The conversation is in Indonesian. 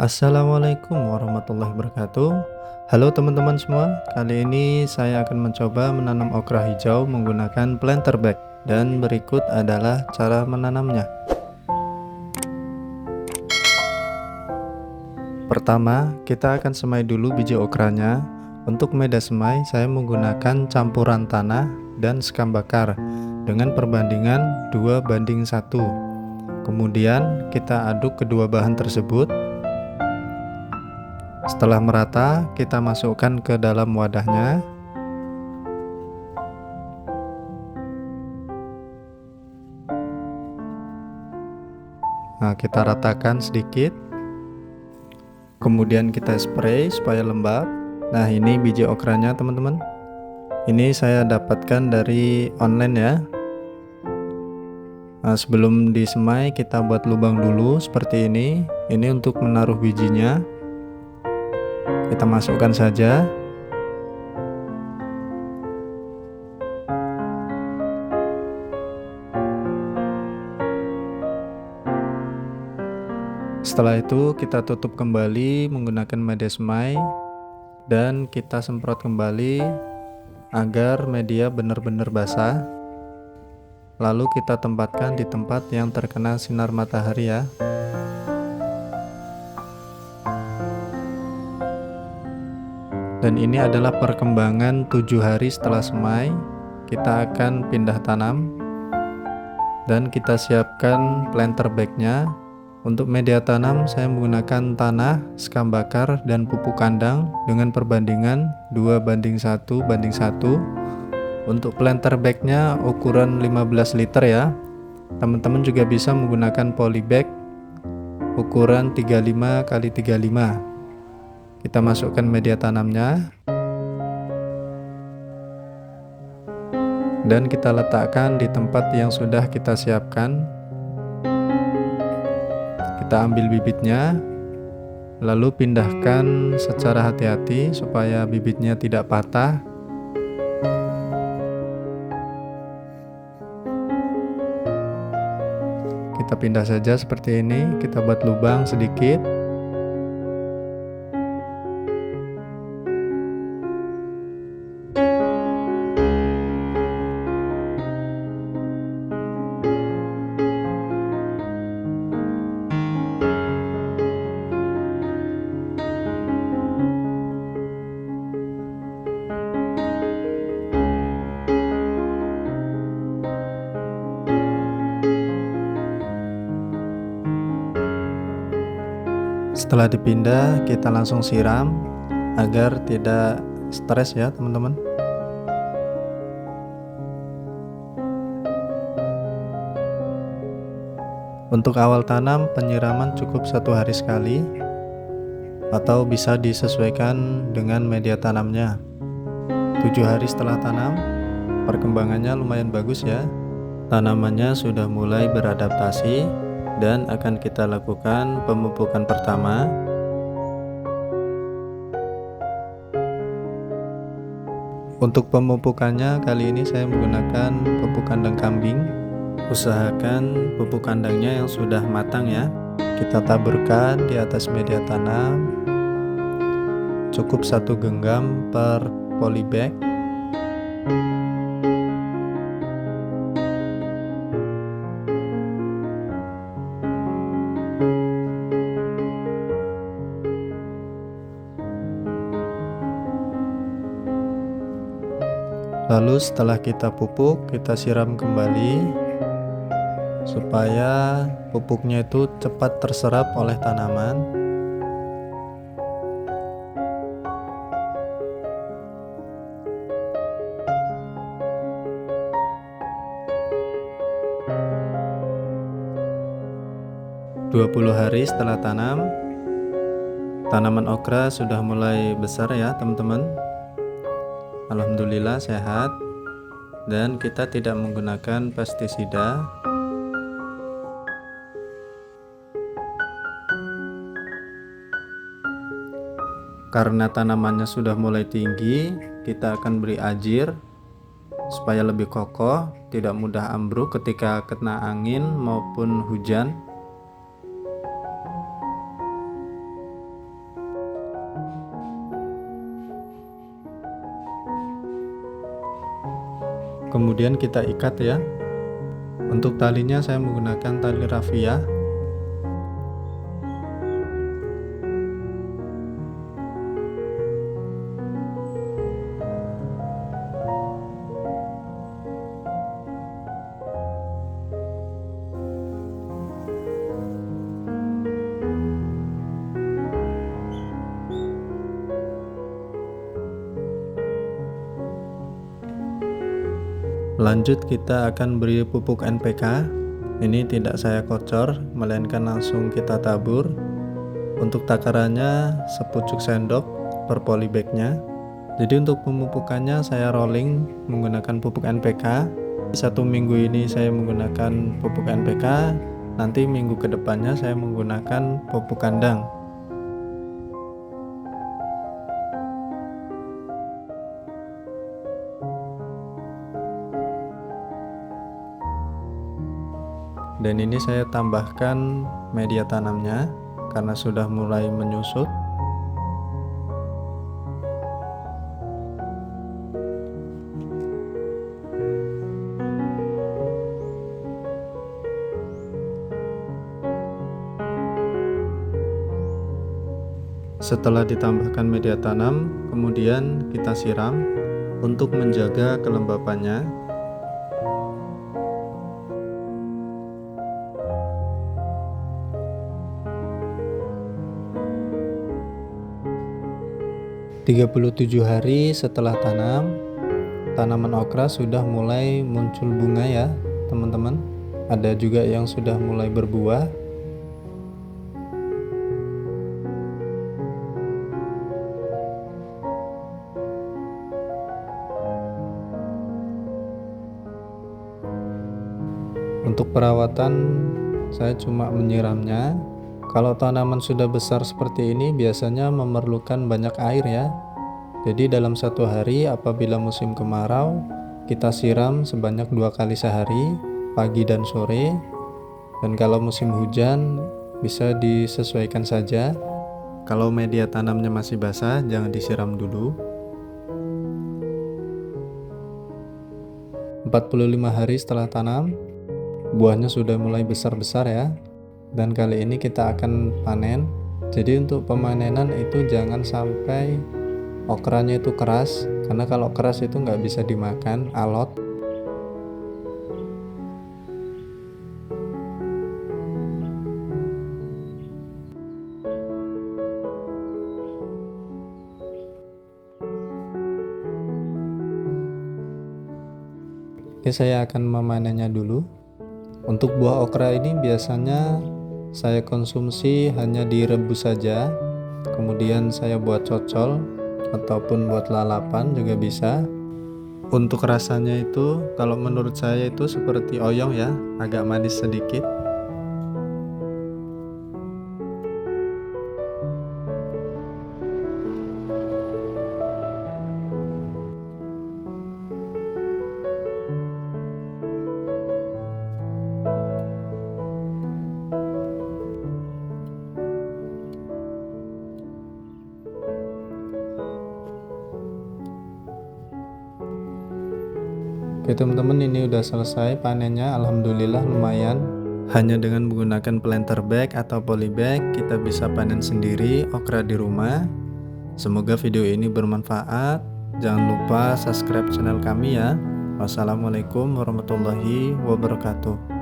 Assalamualaikum warahmatullahi wabarakatuh. Halo teman-teman semua, kali ini saya akan mencoba menanam okra hijau menggunakan planter bag. Dan berikut adalah cara menanamnya. Pertama, kita akan semai dulu biji okranya. Untuk media semai, saya menggunakan campuran tanah dan sekam bakar dengan perbandingan 2:1. Kemudian kita aduk kedua bahan tersebut. Setelah merata, kita masukkan ke dalam wadahnya. Nah, kita ratakan sedikit. Kemudian kita spray supaya lembab. Nah, ini biji okranya, teman-teman. Ini saya dapatkan dari online ya. Nah, sebelum disemai, kita buat lubang dulu seperti ini. Ini untuk menaruh bijinya. Kita masukkan saja. Setelah itu kita tutup kembali menggunakan media semai dan kita semprot kembali agar media benar-benar basah. Lalu kita tempatkan di tempat yang terkena sinar matahari ya. Dan ini adalah perkembangan 7 hari setelah semai. Kita akan pindah tanam dan kita siapkan planter bagnya. Untuk media tanam saya menggunakan tanah, sekam bakar, dan pupuk kandang dengan perbandingan 2:1:1. Untuk planter bagnya ukuran 15 liter ya. Teman-teman juga bisa menggunakan polybag ukuran 35x35. Kita masukkan media tanamnya dan kita letakkan di tempat yang sudah kita siapkan. Kita ambil bibitnya, lalu pindahkan secara hati-hati supaya bibitnya tidak patah. Kita pindah saja seperti ini, kita buat lubang sedikit. Setelah dipindah, kita langsung siram agar tidak stres ya teman-teman. Untuk awal tanam, penyiraman cukup 1 hari sekali atau bisa disesuaikan dengan media tanamnya. 7 hari setelah tanam, perkembangannya lumayan bagus ya. Tanamannya sudah mulai beradaptasi dan akan kita lakukan pemupukan pertama. Untuk pemupukannya kali ini saya menggunakan pupuk kandang kambing. Usahakan pupuk kandangnya yang sudah matang ya. Kita taburkan di atas media tanam. Cukup 1 genggam per polybag. Lalu setelah kita pupuk, kita siram kembali supaya pupuknya itu cepat terserap oleh tanaman. Dua 20 hari setelah tanam, tanaman okra sudah mulai besar ya teman-teman. Alhamdulillah sehat dan kita tidak menggunakan pestisida. Karena tanamannya sudah mulai tinggi, kita akan beri ajir supaya lebih kokoh, tidak mudah ambruk ketika kena angin maupun hujan. Kemudian kita ikat ya. Untuk talinya saya menggunakan tali rafia. Lanjut kita akan beri pupuk NPK. Ini tidak saya kocor, melainkan langsung kita tabur. Untuk takarannya sepucuk sendok per polybagnya. Jadi untuk pemupukannya saya rolling menggunakan pupuk NPK. 1 minggu ini saya menggunakan pupuk NPK, nanti minggu kedepannya saya menggunakan pupuk kandang. Dan ini saya tambahkan media tanamnya karena sudah mulai menyusut. Setelah ditambahkan media tanam, kemudian kita siram untuk menjaga kelembapannya. ...37 hari setelah tanam, tanaman okra sudah mulai muncul bunga ya teman-teman. Ada juga yang sudah mulai berbuah. Untuk perawatan saya cuma menyiramnya. Kalau tanaman sudah besar seperti ini biasanya memerlukan banyak air ya. Jadi dalam 1 hari apabila musim kemarau, kita siram sebanyak 2 kali sehari, pagi dan sore. Dan kalau musim hujan bisa disesuaikan saja. Kalau media tanamnya masih basah jangan disiram dulu. 45 hari setelah tanam, buahnya sudah mulai besar-besar ya. Dan kali ini kita akan panen. Jadi untuk pemanenan itu jangan sampai okranya itu keras, karena kalau keras itu nggak bisa dimakan, alot. Oke, saya akan memanennya dulu. Untuk buah okra ini biasanya saya konsumsi hanya direbus saja, kemudian saya buat cocol ataupun buat lalapan juga bisa. Untuk rasanya itu kalau menurut saya itu seperti oyong ya, agak manis sedikit. Oke teman-teman, ini udah selesai panennya, alhamdulillah lumayan. Hanya dengan menggunakan planter bag atau polybag kita bisa panen sendiri okra di rumah. Semoga video ini bermanfaat. Jangan lupa subscribe channel kami ya. Wassalamualaikum warahmatullahi wabarakatuh.